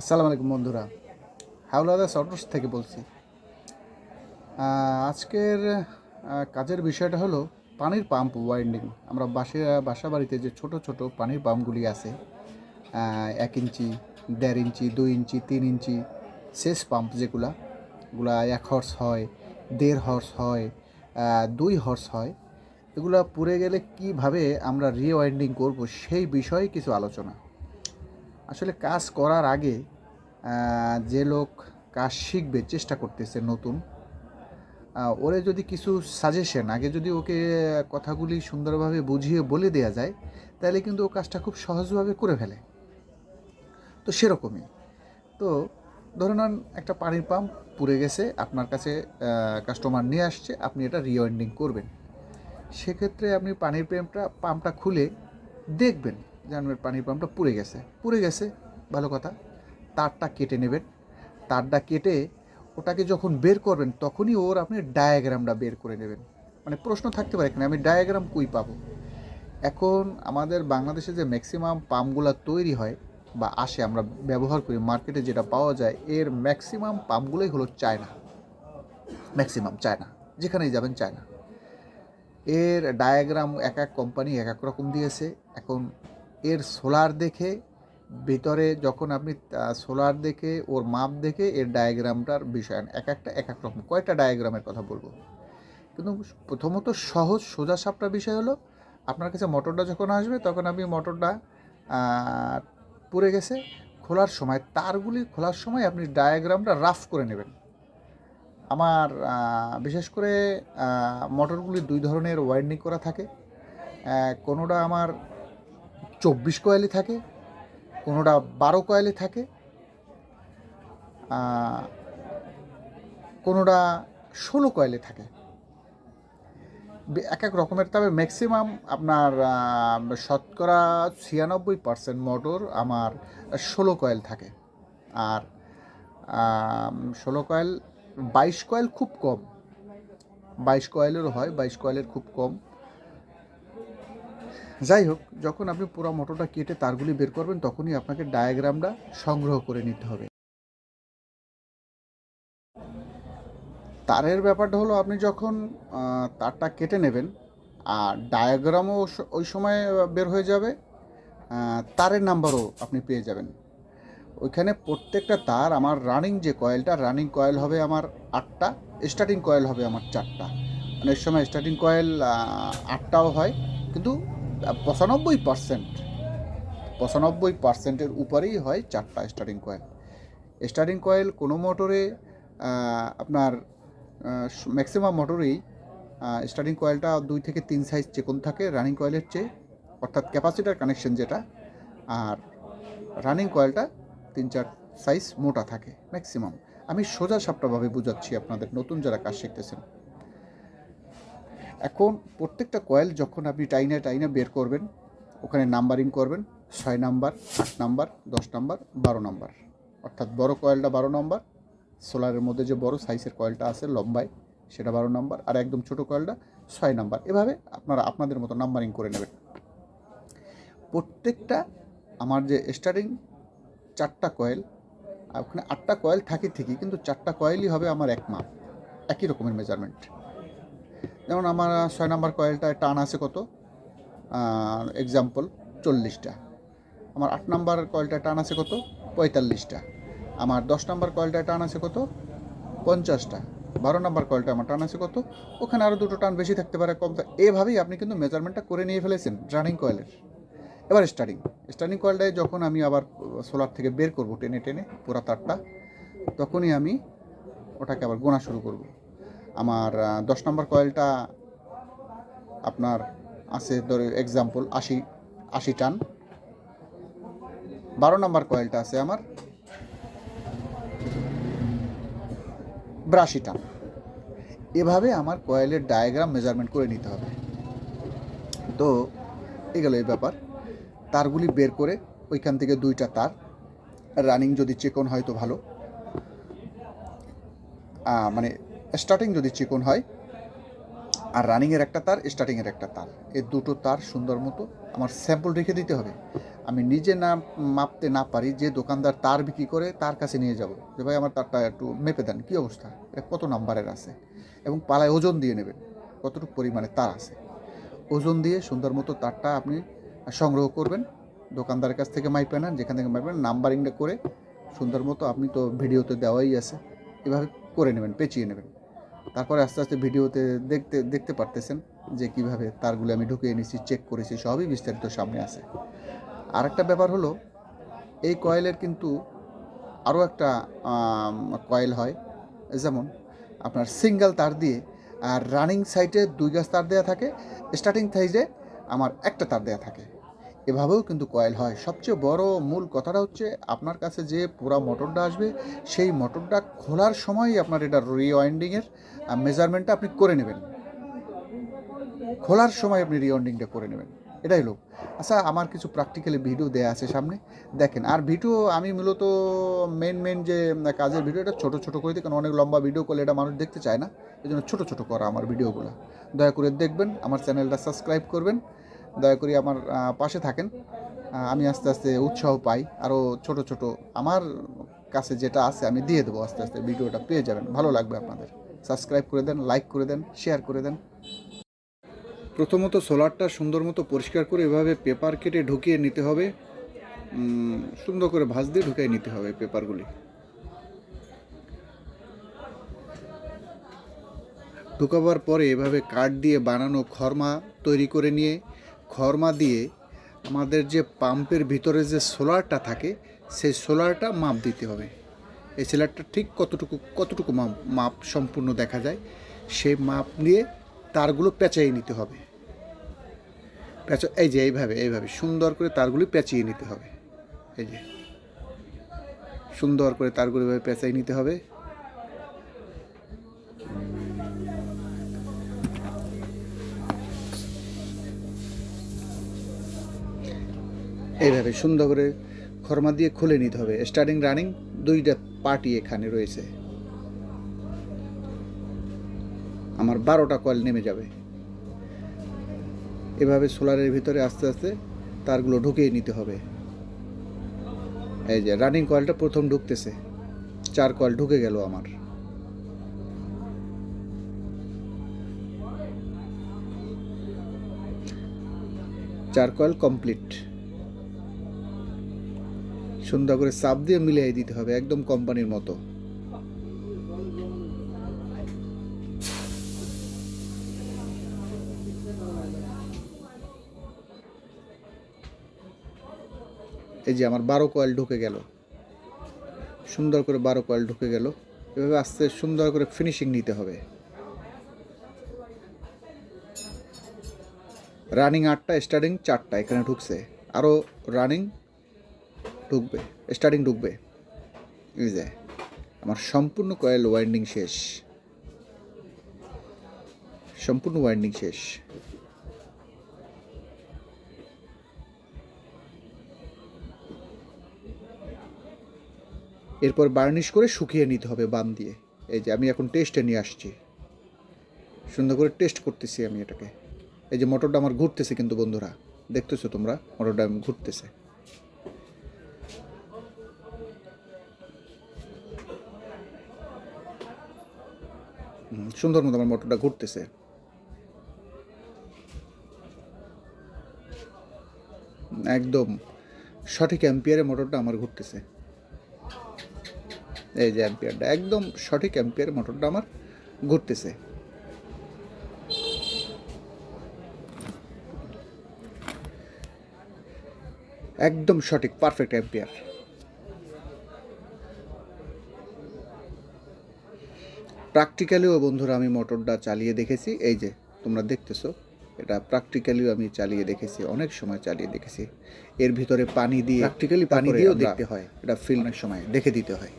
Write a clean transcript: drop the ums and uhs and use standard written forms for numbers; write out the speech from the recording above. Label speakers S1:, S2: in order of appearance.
S1: আসসালামু আলাইকুম বন্ধুরা, হাওলাদার অটোস থেকে বলছি। আজকের কাজের বিষয়টা হলো পানির পাম্প ওয়াইন্ডিং। আমরা বাসা বাড়িতে যে ছোট ছোট পানির পাম্পগুলি আছে, 1 ইঞ্চি, 1.5 ইঞ্চি, 2 ইঞ্চি, 3 ইঞ্চি সেচ পাম্প এগুলা 1 হর্স হয়, 1.5 হর্স হয়, 2 হর্স হয়। এগুলা পুড়ে গেলে কিভাবে আমরা রিওয়াইন্ডিং করব সেই বিষয়ে কিছু আলোচনা। আসলে কাজ করার আগে যে লোক কাজ শিখবে চেষ্টা করতেছে নতুন, ওরে যদি কিছু সাজেশন আগে যদি ওকে কথাগুলি সুন্দরভাবে বুঝিয়ে বলে দেওয়া যায়, তাহলে কিন্তু ও কাজটা খুব সহজভাবে করে ফেলে। তো সেরকমই। তো ধরে নেন একটা পানির পাম্প পুড়ে গেছে, আপনার কাছে কাস্টমার নিয়ে আসছে, আপনি এটা রিওয়াইন্ডিং করবেন। সেক্ষেত্রে আপনি পাম্পটা খুলে দেখবেন, জানবেন পানির পাম্পটা পুড়ে গেছে, ভালো কথা। তারটা কেটে নেবেন। তারটা কেটে ওটাকে যখন বের করবেন তখনই আপনি ডায়াগ্রামটা বের করে নেবেন। মানে প্রশ্ন থাকতে পারে এখানে, আমি ডায়াগ্রাম কই পাবো? এখন আমাদের বাংলাদেশে যে ম্যাক্সিমাম পাম্পগুলো তৈরি হয় বা আসে, আমরা ব্যবহার করি, মার্কেটে যেটা পাওয়া যায়, এর ম্যাক্সিমাম পাম্পগুলোই হলো চায়না। ম্যাক্সিমাম চায়না, যেখানেই যাবেন চায়না। এর ডায়াগ্রাম এক এক কোম্পানি এক এক রকম দিয়েছে। এখন এর সোলার দেখে, ভিতরে যখন আপনি সোলার দেখে, ওর মাপ দেখে এর ডায়াগ্রামটার বিষয় এক একটা এক এক রকম। কয়টা ডায়াগ্রামের কথা বলবো, কিন্তু প্রথমত সহজ সোজা সাপটা বিষয় হলো, আপনার কাছে মোটরটা যখন আসবে তখন আপনি মোটরটা পুড়ে গেছে, তারগুলি খোলার সময় আপনি ডায়াগ্রামটা রাফ করে নেবেন। আমার বিশেষ করে মোটরগুলি 2 ধরনের ওয়াইন্ডিং করা থাকে। কোনোটা আমার 24 কয়েলে থাকে, কোনোটা 12 কয়েলে থাকে, কোনোটা 16 কয়েলে থাকে। এক এক রকমের, তবে ম্যাক্সিমাম আপনার শতকরা 96% মোটর আমার 16 কয়েল থাকে। আর 16 কয়েল, 22 কয়েল খুব কম, 22 কয়েলেরও হয়, 22 কয়েলের খুব কম। যাই হোক, যখন আপনি পুরো মোটরটা কেটে তারগুলি বের করবেন তখনই আপনাকে ডায়াগ্রামটা সংগ্রহ করে নিতে হবে। তারের ব্যাপারটা হলো, আপনি যখন তারটা কেটে নেবেন, আর ডায়াগ্রামও ওই সময় বের হয়ে যাবে, তারের নাম্বারও আপনি পেয়ে যাবেন ওইখানে। প্রত্যেকটা তার, আমার রানিং কয়েল হবে আমার 8টা, স্টার্টিং কয়েল হবে আমার 4টা। অনেক সময় স্টার্টিং কয়েল 8টাও হয়, কিন্তু 95%, উপরেই হয় 4টা স্টার্টিং কয়েল। স্টার্টিং কয়েল কোনো মোটরে আপনার ম্যাক্সিমাম মোটরেই স্টার্টিং কয়েলটা 2 থেকে 3 সাইজ চিকন থাকে রানিং কয়েলের চেয়ে, অর্থাৎ ক্যাপাসিটার কানেকশন যেটা। আর রানিং কয়েলটা 3-4 সাইজ মোটা থাকে ম্যাক্সিমাম। আমি সোজা সাপটাভাবে বুঝাচ্ছি আপনাদের, নতুন যারা কাজ শিখতেছেন। এখন প্রত্যেকটা কয়েল যখন আপনি টাইনে বের করবেন, ওখানে নাম্বারিং করবেন, 6 নাম্বার, 8 নাম্বার, 10 নাম্বার, 12 নাম্বার। অর্থাৎ বড় কয়েলটা 12 নাম্বার, সোলারের মধ্যে যে বড় সাইজের কয়েলটা আছে লম্বায়, সেটা 12 নাম্বার, আর একদম ছোটো কয়েলটা 6 নাম্বার। এভাবে আপনারা আপনাদের মতো নাম্বারিং করে নেবেন। প্রত্যেকটা আমার যে স্টার্টিং 4টা কয়েল, ওখানে 8টা কয়েল থাকে ঠিকই, কিন্তু 4টা কয়েলই হবে আমার এক মাপ, একই রকমের মেজারমেন্ট। যেমন আমার 6 নাম্বার কয়েলটায় টান আছে কত, এক্সাম্পল 40টা। আমার 8 নাম্বার কয়েলটায় টান আছে কত, 45টা। আমার 10 নাম্বার কয়েলটায় টান আছে কত, 50টা। 12 নাম্বার কয়েলটা আমার টান আছে কত, ওখানে আরও 2টো টান বেশি থাকতে পারে, কম। এভাবেই আপনি কিন্তু মেজারমেন্টটা করে নিয়ে ফেলেছেন রানিং কয়েলের। এবার স্টার্টিং কয়েলটায় যখন আমি আবার সোলার থেকে বের করব টেনে টেনে পুরা তারটা, তখনই আমি ওটাকে আবার গোনা শুরু করব। আমার 10 নম্বর কয়েলটা আপনার আছে, ধরে এক্সাম্পল 80 টান। 12 নম্বর কয়েলটা আছে আমার 82 টান। এভাবে আমার কয়েলের ডায়াগ্রাম মেজারমেন্ট করে নিতে হবে। তো এগুলো এই ব্যাপার। তারগুলি বের করে ওইখান থেকে 2টা তার রানিং, যদি চিকন হয় তো ভালো, মানে স্টার্টিং যদি চিকন হয়, আর রানিংয়ের একটা তার, স্টার্টিংয়ের একটা তার, এই দুটো তার সুন্দর মতো আমার স্যাম্পল রেখে দিতে হবে। আমি নিজে না মাপতে না পারি, যে দোকানদার তার বিক্রি করে তার কাছে নিয়ে যাব, যে ভাই আমার তারটা একটু মেপে দেন, কী অবস্থা, এটা কত নাম্বারের আছে, এবং পালায় ওজন দিয়ে নেবেন কতটুকু পরিমাণে তার আছে। ওজন দিয়ে সুন্দর মতো তারটা আপনি সংগ্রহ করবেন, দোকানদারের কাছ থেকে মাইপে নেন, যেখান থেকে মাইপেন নাম্বারিংটা করে সুন্দর মতো, আপনি তো ভিডিওতে দেওয়াই আছে, এভাবে করে নেবেন, পেঁচিয়ে নেবেন। তারপরে আস্তে আস্তে ভিডিওতে দেখতে পারতেছেন যে কীভাবে তারগুলো আমি ঢুকিয়ে নিচ্ছি, চেক করেছি, সবই বিস্তারিত সামনে আছে। আরেকটা ব্যাপার হলো, এই কয়েলের কিন্তু আরও একটা কয়েল হয়, যেমন আপনার সিঙ্গেল তার দিয়ে, আর রানিং সাইডে 2 গাছ তার দেওয়া থাকে, স্টার্টিং সাইডে আমার একটা তার দেওয়া থাকে, এভাবেও কিন্তু কয়েল হয়। সবচেয়ে বড় মূল কথাটা হচ্ছে, আপনার কাছে যে পুরা মোটরটা আসবে, সেই মোটরটা খোলার সময়ই আপনার এটা রিওয়াইন্ডিংয়ের মেজারমেন্টটা আপনি করে নেবেন, খোলার সময় আপনি রিওয়াইন্ডিংটা করে নেবেন, এটাই লোক। আচ্ছা, আমার কিছু প্র্যাকটিক্যালি ভিডিও দেওয়া আছে সামনে, দেখেন। আর ভিডিও আমি মূলত মেন যে কাজের ভিডিও, এটা ছোটো ছোটো করে দিই, কারণ অনেক লম্বা ভিডিও করলে এটা মানুষ দেখতে চায় না, এই জন্য ছোটো ছোটো করা আমার ভিডিওগুলো। দয়া করে দেখবেন, আমার চ্যানেলটা সাবস্ক্রাইব করবেন, দয়া করে আমার পাশে থাকেন। আমি আস্তে আস্তে উৎসাহ পাই, আরও ছোট ছোট আমার কাছে যেটা আছে আমি দিয়ে দেবো, আস্তে আস্তে ভিডিওটা পেয়ে যাবেন, ভালো লাগবে আপনাদের। সাবস্ক্রাইব করে দেন, লাইক করে দেন, শেয়ার করে দেন। প্রথমত সোলারটা সুন্দর মতো পরিষ্কার করে এভাবে পেপার কেটে ঢুকিয়ে নিতে হবে, সুন্দর করে ভাঁজ দিয়ে ঢুকিয়ে নিতে হবে পেপারগুলি। ঢুকাবার পরে এভাবে কাঠ দিয়ে বানানো খরমা তৈরি করে নিয়ে, খরমা দিয়ে আমাদের যে পাম্পের ভিতরে যে সোলারটা থাকে, সেই সোলারটা মাপ দিতে হবে। এই সোলারটা ঠিক কতটুকু মাপ সম্পূর্ণ দেখা যায়, সেই মাপ নিয়ে তারগুলো পেঁচাই নিতে হবে। এই যে এইভাবে সুন্দর করে তারগুলি পেঁচিয়ে নিতে হবে। এই যে সুন্দর করে তারগুলো এভাবে পেঁচাই নিতে হবে। এইভাবে সুন্দর করে খরমা দিয়ে খুলে নিতে হবে। স্টার্টিং রানিং দুইটা পার্টি এখানে রয়েছে, আমার 12টা কয়েল নেমে যাবে। এভাবে সোলারের ভিতরে আস্তে আস্তে তারগুলো ঢুকিয়ে নিতে হবে। এই যে রানিং কয়েলটা প্রথম ঢুকতেছে, 4 কয়েল ঢুকে গেল আমার। চার কয়েল কমপ্লিট। সুন্দর করে চাপ দিয়ে মিলিয়ে দিতে হবে, একদম কোম্পানির মতো। এই যে আমার 12 কয়েল ঢুকে গেল, সুন্দর করে 12 কয়েল ঢুকে গেল। এভাবে আস্তে সুন্দর করে ফিনিশিং নিতে হবে। রানিং 8টা, স্টার্টিং 4টা এখানে ঢুকছে, আরও রানিং ঢুকবে, স্টার্টিং ঢুকবে। এই যে আমার সম্পূর্ণ কয়েল ওয়াইন্ডিং শেষ, সম্পূর্ণ ওয়াইন্ডিং শেষ। এরপর বার্নিশ করে শুকিয়ে নিতে হবে বান দিয়ে। এই যে আমি এখন টেস্টে নিয়ে আসছি, সুন্দর করে টেস্ট করতেছি আমি এটাকে। এই যে মোটরটা আমার ঘুরতেছে, কিন্তু বন্ধুরা দেখতেছো তোমরা, মোটরটা ঘুরতেছে। সুন্দর মতো আমার মোটরটা ঘুরতেছে। একদম সঠিক অ্যাম্পিয়ারে মোটরটা আমার ঘুরতেছে। এই যে অ্যাম্পিয়ারটা একদম সঠিক অ্যাম্পিয়ারে মোটরটা আমার ঘুরতেছে। একদম সঠিক পারফেক্ট অ্যাম্পিয়ার। প্র্যাকটিক্যালিও বন্ধুরা আমি মোটরটা চালিয়ে দেখেছি, এই যে তোমরা দেখতেছো, এটা প্র্যাকটিক্যালিও আমি চালিয়ে দেখেছি, অনেক সময় চালিয়ে দেখেছি। এর ভিতরে পানি দিয়ে প্র্যাকটিক্যালি পানি দিয়েও দেখতে হয়, এটা ফিল অনেক সময় দেখে দিতে হয়।